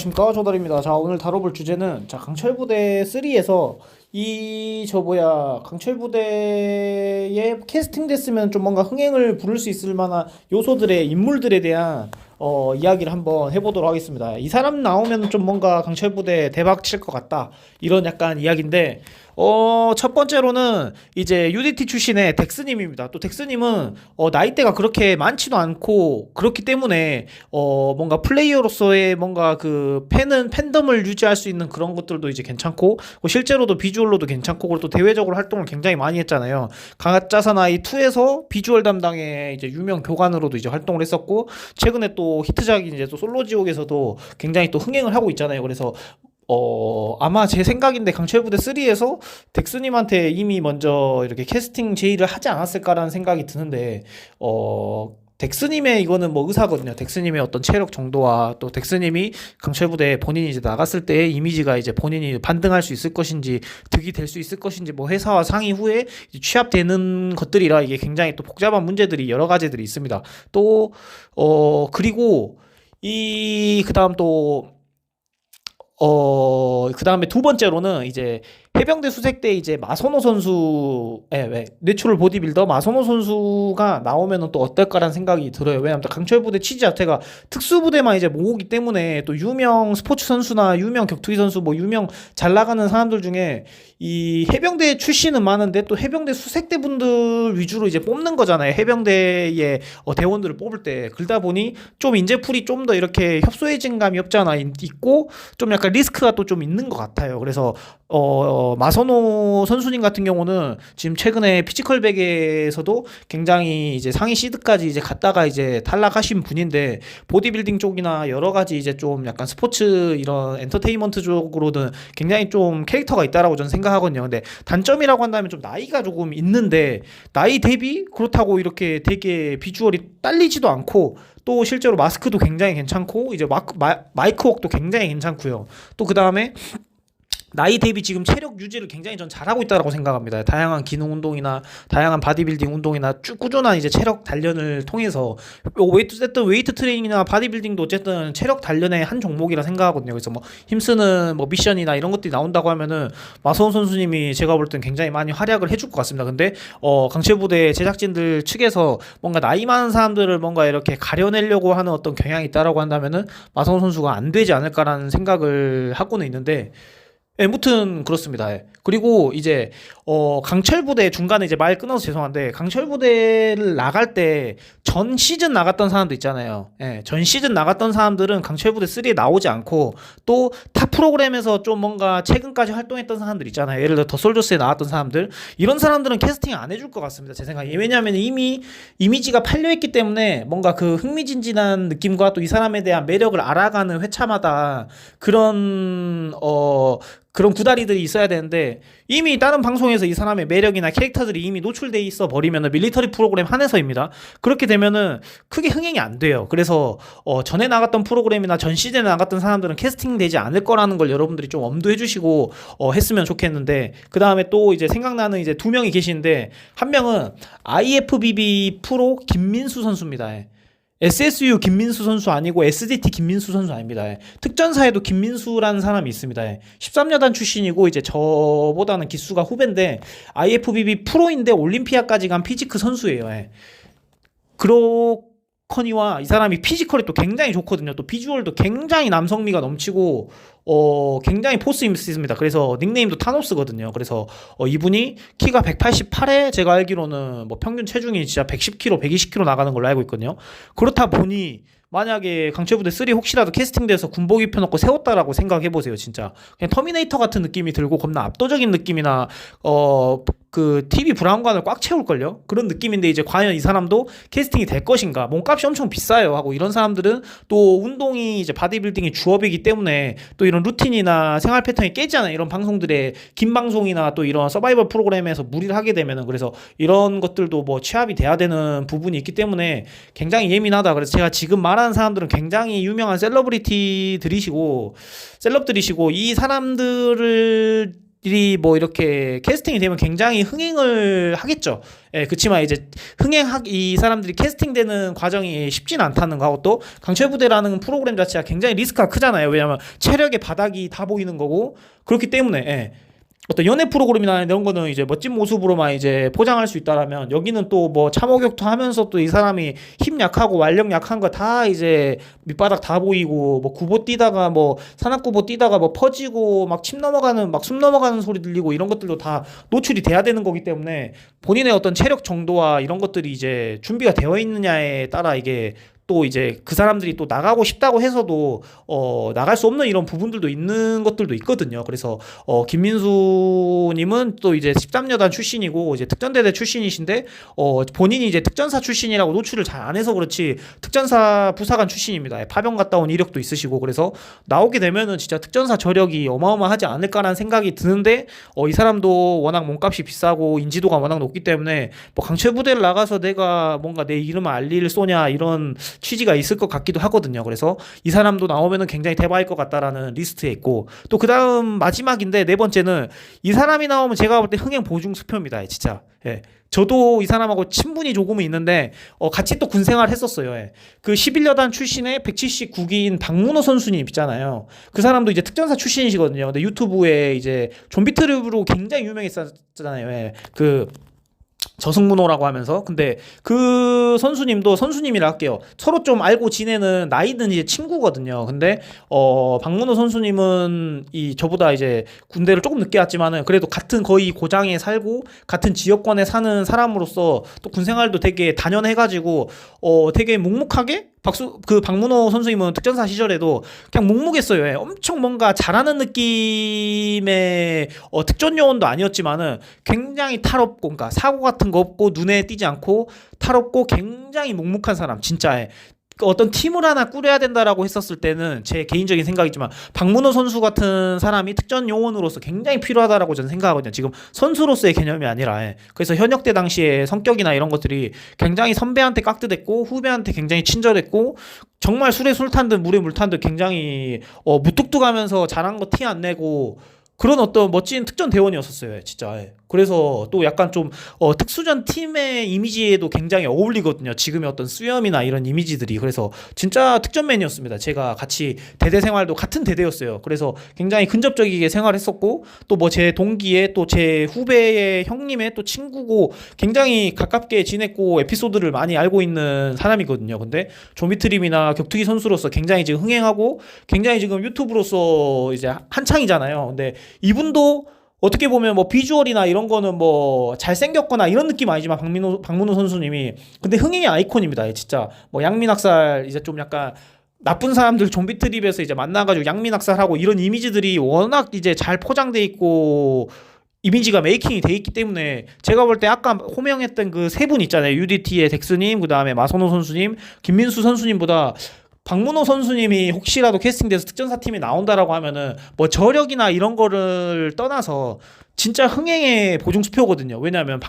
안녕하십니까, 조달입니다. 자, 오늘 다뤄볼 주제는 강철부대 3에서 강철부대에 캐스팅 됐으면 좀 뭔가 흥행을 부를 수 있을 만한 요소들의 인물들에 대한 이야기를 한번 해보도록 하겠습니다. 이 사람 나오면 좀 뭔가 강철부대 대박 칠 것 같다, 이런 약간 이야기인데, 첫 번째로는 이제 UDT 출신의 덱스님입니다. 또 덱스님은 나이대가 그렇게 많지도 않고 그렇기 때문에 뭔가 플레이어로서의 뭔가 그 팬덤을 유지할 수 있는 그런 것들도 이제 괜찮고, 실제로도 비주얼로도 괜찮고, 그리고 또 대외적으로 활동을 굉장히 많이 했잖아요. 가짜 사나이 2에서 비주얼 담당의 이제 유명 교관으로도 이제 활동을 했었고, 최근에 또 히트작인 이제 또 솔로 지옥에서도 굉장히 또 흥행을 하고 있잖아요. 그래서 아마 제 생각인데 강철부대 3에서 덱스님한테 이미 먼저 이렇게 캐스팅 제의를 하지 않았을까라는 생각이 드는데, 덱스님의 이거는 뭐 의사거든요. 덱스님의 어떤 체력 정도와 또 덱스님이 강철부대에 본인이 이제 나갔을 때의 이미지가 이제 본인이 반등할 수 있을 것인지, 득이 될 수 있을 것인지, 뭐 회사와 상의 후에 취합되는 것들이라 이게 굉장히 또 복잡한 문제들이 여러 가지들이 있습니다. 또 그리고 그다음 또 그 다음에 두 번째로는 이제 해병대 수색대 이제 마선호 선수, 내추럴 보디빌더 마선호 선수가 나오면은 또 어떨까라는 생각이 들어요. 왜냐하면 강철부대 취지 자체가 특수부대만 이제 모으기 때문에, 또 유명 스포츠 선수나 유명 격투기 선수, 뭐 유명 잘 나가는 사람들 중에 이 해병대 출신은 많은데 또 해병대 수색대 분들 위주로 이제 뽑는 거잖아요. 해병대의 대원들을 뽑을 때. 그러다 보니 좀 인재풀이 좀 더 이렇게 협소해진 감이 없지 않아 있고, 좀 약간 리스크가 또 좀 있는 것 같아요. 그래서 마선호 선수님 같은 경우는 지금 최근에 피지컬백에서도 굉장히 이제 상위 시드까지 이제 갔다가 이제 탈락하신 분인데, 보디빌딩 쪽이나 여러 가지 이제 좀 약간 스포츠 이런 엔터테인먼트 쪽으로는 굉장히 좀 캐릭터가 있다라고 저는 생각하거든요. 근데 단점이라고 한다면 좀 나이가 조금 있는데, 나이 대비 그렇다고 이렇게 되게 비주얼이 딸리지도 않고, 또 실제로 마스크도 굉장히 괜찮고, 이제 마이크 웍도 굉장히 괜찮고요. 또 그 다음에 나이 대비 지금 체력 유지를 굉장히 전 잘하고 있다고 생각합니다. 다양한 기능 운동이나 다양한 바디빌딩 운동이나 쭉 꾸준한 이제 체력 단련을 통해서, 웨이트 트레이닝이나 바디빌딩도 어쨌든 체력 단련의 한 종목이라 생각하거든요. 그래서 뭐 힘쓰는 뭐 미션이나 이런 것들이 나온다고 하면은 마서원 선수님이 제가 볼 땐 굉장히 많이 활약을 해줄 것 같습니다. 근데 강철부대 제작진들 측에서 뭔가 나이 많은 사람들을 뭔가 이렇게 가려내려고 하는 어떤 경향이 있다라고 한다면은 마서원 선수가 안 되지 않을까라는 생각을 하고는 있는데, 무튼 그렇습니다. 그리고 이제 강철부대 중간에 이제 말 끊어서 죄송한데, 강철부대를 나갈 때 전 시즌 나갔던 사람도 있잖아요. 전 시즌 나갔던 사람들은 강철부대 3에 나오지 않고, 또 타 프로그램에서 좀 뭔가 최근까지 활동했던 사람들 있잖아요. 예를 들어 더 솔저스에 나왔던 사람들, 이런 사람들은 캐스팅 안 해줄 것 같습니다, 제 생각에. 왜냐하면 이미 이미지가 팔려있기 때문에 뭔가 그 흥미진진한 느낌과 또 이 사람에 대한 매력을 알아가는 회차마다 그런 구다리들이 있어야 되는데, 이미 다른 방송에서 이 사람의 매력이나 캐릭터들이 이미 노출돼 있어 버리면은 밀리터리 프로그램 한해서입니다. 그렇게 되면은 크게 흥행이 안 돼요. 그래서 전에 나갔던 프로그램이나 전 시즌에 나갔던 사람들은 캐스팅 되지 않을 거라는 걸 여러분들이 좀 엄두해 주시고 했으면 좋겠는데, 그 다음에 또 이제 생각나는 이제 두 명이 계시는데, 한 명은 IFBB 프로 김민수 선수입니다. SSU 김민수 선수 아니고 SDT 김민수 선수 아닙니다. 특전사에도 김민수라는 사람이 있습니다. 13여단 출신이고 이제 저보다는 기수가 후배인데, IFBB 프로인데 올림피아까지 간 피지크 선수예요. 그렇거니와 이 사람이 피지컬이 또 굉장히 좋거든요. 또 비주얼도 굉장히 남성미가 넘치고 굉장히 포스 있습니다. 그래서 닉네임도 타노스거든요. 그래서 이분이 키가 188에 제가 알기로는 뭐 평균 체중이 진짜 110kg, 120kg 나가는 걸로 알고 있거든요. 그렇다 보니 만약에 강철부대 3 혹시라도 캐스팅돼서 군복 입혀놓고 세웠다라고 생각해보세요. 진짜 그냥 터미네이터 같은 느낌이 들고 겁나 압도적인 느낌이나 그 TV 브라운관을 꽉 채울걸요? 그런 느낌인데, 이제 과연 이 사람도 캐스팅이 될 것인가? 몸값이 엄청 비싸요 하고, 이런 사람들은 또 운동이 이제 바디빌딩이 주업이기 때문에 또 이런 루틴이나 생활 패턴이 깨지잖아요. 이런 방송들의 긴 방송이나 또 이런 서바이벌 프로그램에서 무리를 하게 되면은. 그래서 이런 것들도 뭐 취합이 돼야 되는 부분이 있기 때문에 굉장히 예민하다. 그래서 제가 지금 말하는 사람들은 굉장히 유명한 셀러브들이시고, 이 사람들을 뭐 이렇게 캐스팅이 되면 굉장히 흥행을 하겠죠. 예, 그치만 이제 이 사람들이 캐스팅되는 과정이 쉽진 않다는 거하고, 또 강철부대라는 프로그램 자체가 굉장히 리스크가 크잖아요. 왜냐면 체력의 바닥이 다 보이는 거고, 그렇기 때문에 예. 어떤 연애 프로그램이나 이런 거는 이제 멋진 모습으로만 이제 포장할 수 있다라면, 여기는 또 뭐 참호격투 하면서 또 이 사람이 힘 약하고 완력 약한 거 다 이제 밑바닥 다 보이고, 뭐 구보 뛰다가 뭐 산악구보 뛰다가 뭐 퍼지고 막 침 넘어가는 막 숨 넘어가는 소리 들리고 이런 것들도 다 노출이 돼야 되는 거기 때문에, 본인의 어떤 체력 정도와 이런 것들이 이제 준비가 되어 있느냐에 따라 이게 또 이제 그 사람들이 또 나가고 싶다고 해서도 나갈 수 없는 이런 부분들도 있는 것들도 있거든요. 그래서 김민수님은 또 이제 13여단 출신이고 이제 특전대대 출신이신데, 본인이 이제 특전사 출신이라고 노출을 잘 안 해서 그렇지 특전사 부사관 출신입니다. 파병 갔다 온 이력도 있으시고, 그래서 나오게 되면은 진짜 특전사 저력이 어마어마하지 않을까라는 생각이 드는데, 이 사람도 워낙 몸값이 비싸고 인지도가 워낙 높기 때문에 뭐 강철부대를 나가서 내가 뭔가 내 이름을 알릴 쏘냐 이런 취지가 있을 것 같기도 하거든요. 그래서 이 사람도 나오면은 굉장히 대박일 것 같다라는 리스트에 있고, 또 그 다음 마지막인데 네 번째는, 이 사람이 나오면 제가 볼 때 흥행 보증 수표입니다. 진짜. 예. 저도 이 사람하고 친분이 조금은 있는데 같이 또 군생활 했었어요. 예. 그 11여단 출신의 179기인 박문호 선수님 있잖아요. 그 사람도 이제 특전사 출신이시거든요. 근데 유튜브에 이제 좀비 트립으로 굉장히 유명했었잖아요. 예. 그 저승문호라고 하면서. 근데 그 선수님도 선수님이라 할게요. 서로 좀 알고 지내는, 나이는 이제 친구거든요. 근데 박문호 선수님은 저보다 이제 군대를 조금 늦게 왔지만은 그래도 같은 거의 고장에 살고 같은 지역권에 사는 사람으로서 또 군생활도 되게 단연해가지고 되게 묵묵하게 그 박문호 선수님은 특전사 시절에도 그냥 묵묵했어요. 예. 엄청 뭔가 잘하는 느낌의 특전 요원도 아니었지만은 굉장히 탈없고, 그러니까 사고 같은 거 없고 눈에 띄지 않고 탈없고 굉장히 묵묵한 사람, 진짜. 어떤 팀을 하나 꾸려야 된다라고 했었을 때는 제 개인적인 생각이지만 박문호 선수 같은 사람이 특전 요원으로서 굉장히 필요하다라고 저는 생각하거든요. 지금 선수로서의 개념이 아니라. 그래서 현역 때 당시에 성격이나 이런 것들이 굉장히 선배한테 깍듯했고 후배한테 굉장히 친절했고, 정말 술에 술 탄 듯 물에 물 탄 듯 굉장히 무뚝뚝하면서 잘한 거 티 안 내고 그런 어떤 멋진 특전 대원이었었어요. 진짜. 그래서 또 약간 좀 특수전 팀의 이미지에도 굉장히 어울리거든요. 지금의 어떤 수염이나 이런 이미지들이. 그래서 진짜 특전맨이었습니다. 제가 같이 대대 생활도 같은 대대였어요. 그래서 굉장히 근접적이게 생활했었고, 또 뭐 제 동기의 또 제 후배의 형님의 또 친구고 굉장히 가깝게 지냈고 에피소드를 많이 알고 있는 사람이거든요. 근데 조미트림이나 격투기 선수로서 굉장히 지금 흥행하고 굉장히 지금 유튜브로서 이제 한창이잖아요. 근데 이분도 어떻게 보면 뭐 비주얼이나 이런 거는 뭐 잘생겼거나 이런 느낌 아니지만 박문호 선수님이 근데 흥행의 아이콘입니다. 진짜 뭐 양민학살 이제 좀 약간 나쁜 사람들 좀비 트립에서 이제 만나가지고 양민학살하고 이런 이미지들이 워낙 이제 잘 포장돼 있고 이미지가 메이킹이 돼 있기 때문에, 제가 볼 때 아까 호명했던 그 세 분 있잖아요. UDT의 덱스님, 그 다음에 마선호 선수님, 김민수 선수님보다 박문호 선수님이 혹시라도 캐스팅돼서 특전사팀에 나온다라고 하면은 뭐 저력이나 이런 거를 떠나서 진짜 흥행의 보증수표거든요. 왜냐하면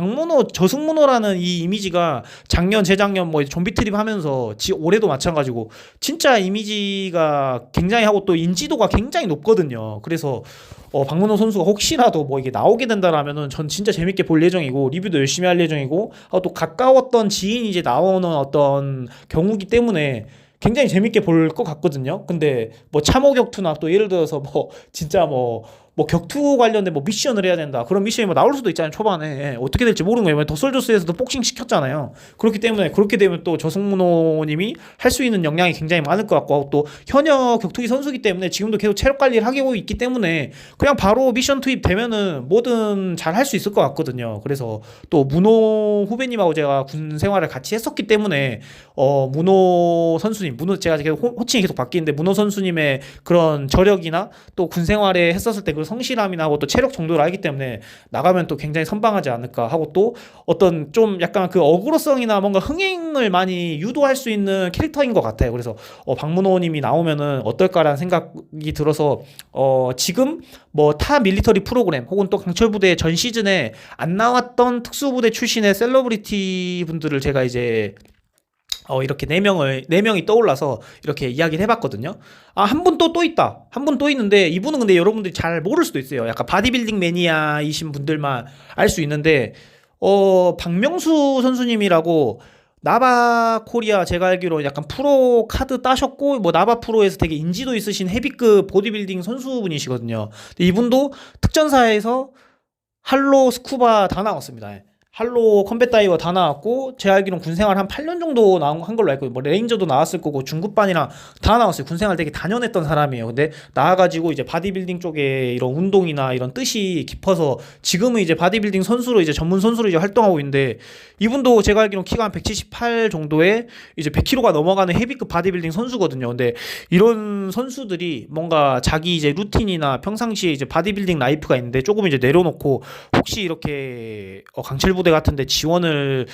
저승문호라는 이 이미지가 작년, 재작년 뭐 좀비 트립 하면서 올해도 마찬가지고 진짜 이미지가 굉장히 하고 또 인지도가 굉장히 높거든요. 그래서 박문호 선수가 혹시라도 뭐 이게 나오게 된다라면은 전 진짜 재밌게 볼 예정이고 리뷰도 열심히 할 예정이고, 또 가까웠던 지인이 이제 나오는 어떤 경우기 때문에 굉장히 재밌게 볼 것 같거든요. 근데 뭐 참호격투나 또 예를 들어서 뭐 진짜 뭐 격투 관련된 뭐 미션을 해야 된다, 그런 미션이 뭐 나올 수도 있잖아요. 초반에 어떻게 될지 모르는 거예요. 더솔저스에서도 복싱 시켰잖아요. 그렇기 때문에 그렇게 되면 또 저승문호님이 할 수 있는 역량이 굉장히 많을 것 같고, 또 현역 격투기 선수기 때문에 지금도 계속 체력 관리를 하고 있기 때문에 그냥 바로 미션 투입 되면은 뭐든 잘 할 수 있을 것 같거든요. 그래서 또 문호 후배님하고 제가 군 생활을 같이 했었기 때문에 문호 선수님, 제가 계속 호칭이 계속 바뀌는데 문호 선수님의 그런 저력이나 또 군 생활에 했었을 때 그 성실함이나 하고 또 체력 정도를 알기 때문에 나가면 또 굉장히 선방하지 않을까 하고, 또 어떤 좀 약간 그 어그로성이나 뭔가 흥행을 많이 유도할 수 있는 캐릭터인 것 같아요. 그래서 박문호님이 나오면은 어떨까라는 생각이 들어서 지금 뭐 타 밀리터리 프로그램 혹은 또 강철부대 전 시즌에 안 나왔던 특수부대 출신의 셀러브리티 분들을 제가 이제 이렇게 네 명이 떠올라서 이렇게 이야기를 해봤거든요. 한 분 또 있다. 한 분 또 있는데 이분은 근데 여러분들이 잘 모를 수도 있어요. 약간 바디빌딩 매니아이신 분들만 알 수 있는데 박명수 선수님이라고 나바 코리아 제가 알기로 약간 프로 카드 따셨고 뭐 나바 프로에서 되게 인지도 있으신 헤비급 보디빌딩 선수분이시거든요. 근데 이분도 특전사에서 할로 스쿠바 다 나왔습니다. 예. 할로 컴뱃 다이버 다 나왔고 제가 알기로는 군생활 한 8년 정도 나온 한 걸로 알고 뭐 레인저도 나왔을 거고 중급반이랑 다 나왔어요. 군생활 되게 단연했던 사람이에요. 근데 나와가지고 이제 바디빌딩 쪽에 이런 운동이나 이런 뜻이 깊어서 지금은 이제 바디빌딩 선수로 이제 전문 선수로 이제 활동하고 있는데 이분도 제가 알기로는 키가 한 178 정도에 이제 100kg가 넘어가는 헤비급 바디빌딩 선수거든요. 근데 이런 선수들이 뭔가 자기 이제 루틴이나 평상시에 이제 바디빌딩 라이프가 있는데 조금 이제 내려놓고 혹시 이렇게 강철 부대 같은데 지원을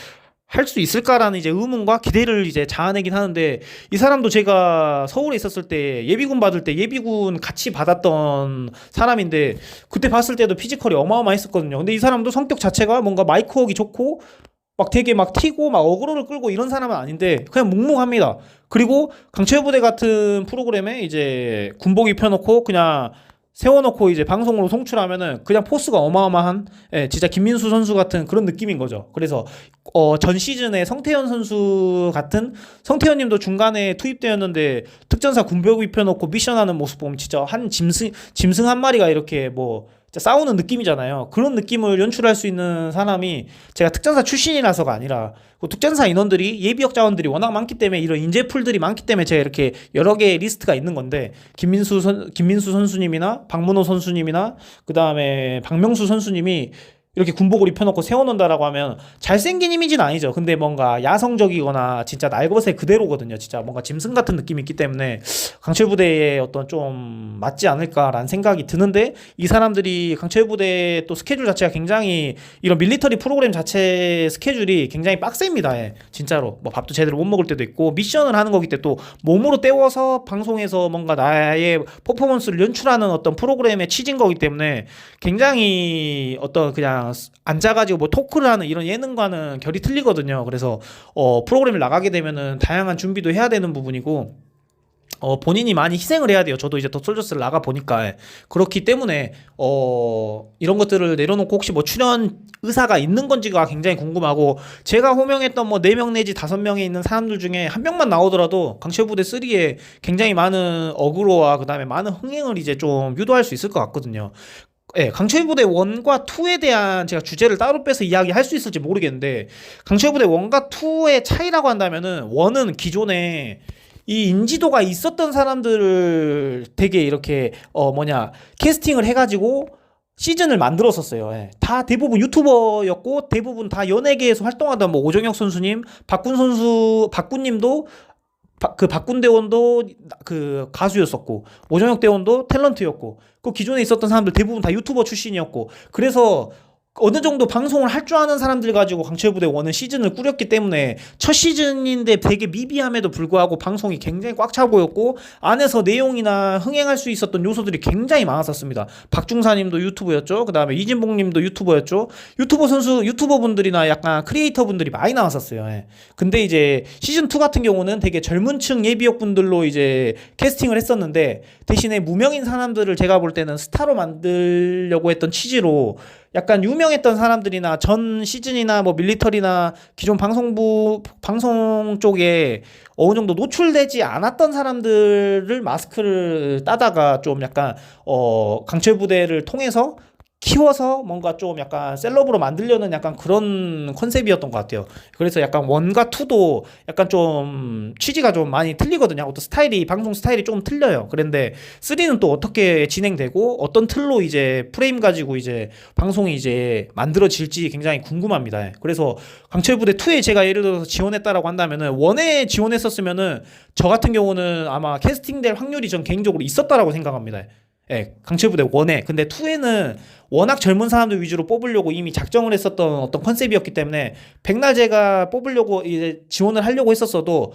할 수 있을까라는 이제 의문과 기대를 이제 자아내긴 하는데 이 사람도 제가 서울에 있었을 때 예비군 받을 때 예비군 같이 받았던 사람인데 그때 봤을 때도 피지컬이 어마어마했었거든요. 근데 이 사람도 성격 자체가 뭔가 마이크웍이 좋고 막 되게 막 튀고 막 어그로를 끌고 이런 사람은 아닌데 그냥 묵묵합니다. 그리고 강철부대 같은 프로그램에 이제 군복 입혀놓고 그냥 세워놓고 이제 방송으로 송출하면은 그냥 포스가 어마어마한 진짜 김민수 선수 같은 그런 느낌인 거죠. 그래서 전 시즌에 성태현 선수 같은 성태현님도 중간에 투입되었는데 특전사 군복 입혀놓고 미션하는 모습 보면 진짜 한 짐승 한 마리가 이렇게 뭐 싸우는 느낌이잖아요. 그런 느낌을 연출할 수 있는 사람이 제가 특전사 출신이라서가 아니라 그 특전사 인원들이 예비역 자원들이 워낙 많기 때문에 이런 인재풀들이 많기 때문에 제가 이렇게 여러 개의 리스트가 있는 건데 김민수 선수님이나 박문호 선수님이나 그 다음에 박명수 선수님이 이렇게 군복을 입혀놓고 세워놓는다라고 하면 잘생긴 이미지는 아니죠. 근데 뭔가 야성적이거나 진짜 날것의 그대로거든요. 진짜 뭔가 짐승 같은 느낌이 있기 때문에 강철부대에 어떤 좀 맞지 않을까라는 생각이 드는데 이 사람들이 강철부대 또 스케줄 자체가 굉장히 이런 밀리터리 프로그램 자체 스케줄이 굉장히 빡셉니다. 예. 진짜로 뭐 밥도 제대로 못 먹을 때도 있고 미션을 하는 거기 때문에 또 몸으로 때워서 방송에서 뭔가 나의 퍼포먼스를 연출하는 어떤 프로그램의 취지인 거기 때문에 굉장히 어떤 그냥 앉아가지고 뭐 토크를 하는 이런 예능과는 결이 틀리거든요. 그래서 프로그램을 나가게 되면은 다양한 준비도 해야 되는 부분이고 본인이 많이 희생을 해야 돼요. 저도 이제 더 솔저스를 나가 보니까 그렇기 때문에 이런 것들을 내려놓고 혹시 뭐 출연 의사가 있는 건지가 굉장히 궁금하고 제가 호명했던 뭐 4명 내지 5명에 있는 사람들 중에 한 명만 나오더라도 강철부대 3에 굉장히 많은 어그로와 그 다음에 많은 흥행을 이제 좀 유도할 수 있을 것 같거든요. 예, 강철부대 1과 2에 대한 제가 주제를 따로 빼서 이야기할 수 있을지 모르겠는데 강철부대 1과 2의 차이라고 한다면은 1은 기존에 이 인지도가 있었던 사람들을 되게 이렇게 캐스팅을 해가지고 시즌을 만들었었어요. 예. 다 대부분 유튜버였고 대부분 다 연예계에서 활동하던 뭐 오정혁 선수님, 박군님도 그 박군대원도 그 가수였었고 오정혁 대원도 탤런트였고 그 기존에 있었던 사람들 대부분 다 유튜버 출신이었고 그래서 어느 정도 방송을 할 줄 아는 사람들 가지고 강철부대 1은 시즌을 꾸렸기 때문에 첫 시즌인데 되게 미비함에도 불구하고 방송이 굉장히 꽉 차 보였고 안에서 내용이나 흥행할 수 있었던 요소들이 굉장히 많았었습니다. 박중사님도 유튜버였죠. 그 다음에 이진봉님도 유튜버였죠. 유튜버분들이나 약간 크리에이터분들이 많이 나왔었어요. 예. 근데 이제 시즌2 같은 경우는 되게 젊은층 예비역분들로 이제 캐스팅을 했었는데 대신에 무명인 사람들을 제가 볼 때는 스타로 만들려고 했던 취지로 약간 유명했던 사람들이나 전 시즌이나 뭐 밀리터리나 기존 방송 쪽에 어느 정도 노출되지 않았던 사람들을 마스크를 따다가 좀 약간 강철부대를 통해서 키워서 뭔가 좀 약간 셀럽으로 만들려는 약간 그런 컨셉이었던 것 같아요. 그래서 약간 1과 2도 약간 좀 취지가 좀 많이 틀리거든요. 어떤 스타일이 방송 스타일이 조금 틀려요. 그런데 3는 또 어떻게 진행되고 어떤 틀로 이제 프레임 가지고 이제 방송이 이제 만들어질지 굉장히 궁금합니다. 그래서 강철부대 2에 제가 예를 들어서 지원했다라고 한다면은 1에 지원했었으면은 저 같은 경우는 아마 캐스팅될 확률이 전 개인적으로 있었다라고 생각합니다. 예, 강철부대 1에. 근데 2에는 워낙 젊은 사람들 위주로 뽑으려고 이미 작정을 했었던 어떤 컨셉이었기 때문에 백날 제가 뽑으려고 이제 지원을 하려고 했었어도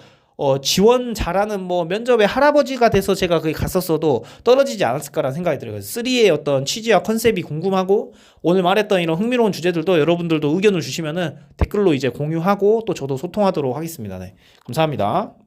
지원 잘하는 뭐 면접의 할아버지가 돼서 제가 거기 갔었어도 떨어지지 않았을까라는 생각이 들어요. 3의 어떤 취지와 컨셉이 궁금하고 오늘 말했던 이런 흥미로운 주제들도 여러분들도 의견을 주시면은 댓글로 이제 공유하고 또 저도 소통하도록 하겠습니다. 네. 감사합니다.